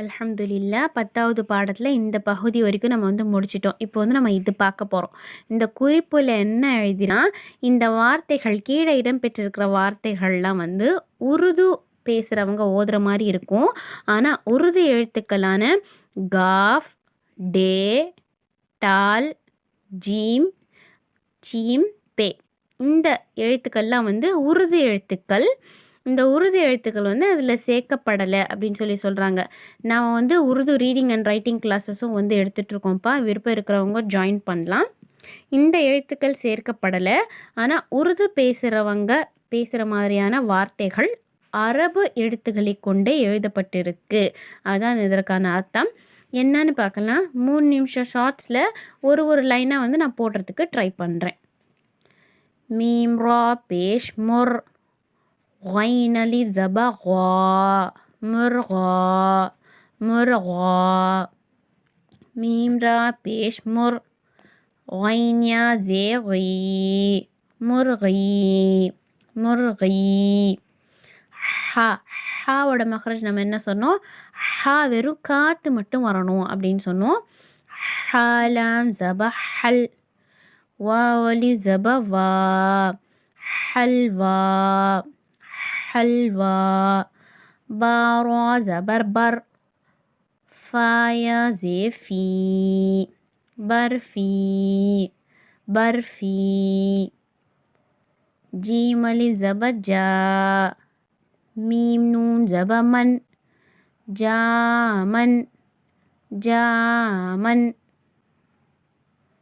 அல்ஹம்துலில்லா 10வது பாடத்தில் இந்த பகுதி வரைக்கும் நம்ம முடிச்சிட்டோம். இப்போ நம்ம இது பார்க்க போகிறோம். இந்த குறிப்பில் என்ன எழுதினா, இந்த வார்த்தைகள் கீழே இடம்பெற்றிருக்கிற வார்த்தைகள்லாம் உருது பேசுகிறவங்க ஓதுற மாதிரி இருக்கும். ஆனால் உருது எழுத்துக்களான காஃப், டே, டால், ஜீம், சீம், பே இந்த எழுத்துக்கள்லாம் உருது எழுத்துக்கள். இந்த உருது எழுத்துக்கள் அதில் சேர்க்கப்படலை அப்படின்னு சொல்கிறாங்க. நான் உருது ரீடிங் அண்ட் ரைட்டிங் கிளாஸஸும் எடுத்துகிட்ருக்கோம்ப்பா. விருப்பம் இருக்கிறவங்க ஜாயின் பண்ணலாம். இந்த எழுத்துக்கள் சேர்க்கப்படலை. ஆனால் உருது பேசுகிற மாதிரியான வார்த்தைகள் அரபு எழுத்துக்களை கொண்டே எழுதப்பட்டிருக்கு. அதான் இதற்கான அர்த்தம். என்னன்னு பார்க்கலாம். 3 நிமிஷம் ஷார்ட்ஸில் ஒரு லைனாக நான் போடுறதுக்கு ட்ரை பண்ணுறேன். மீம் ரா பேஷ் முர் غين ألف زبا غا مرغا مرغا ميم را پیش مر غين يا زي غي مرغي مرغي ஹாவோட மக்ரஜ் நம்ம என்ன சொன்னோம்? ஹா வெறும் காற்று மட்டும் வரணும் அப்படின்னு சொன்னோம். ஹாலாம் ஜப ஹல் வாவலி ஜப வா ஹல்வா حلوى بارا زبربر فايا زيفي برفي برفي جيم ألف زبجا ميم نون زبمن جامن جامن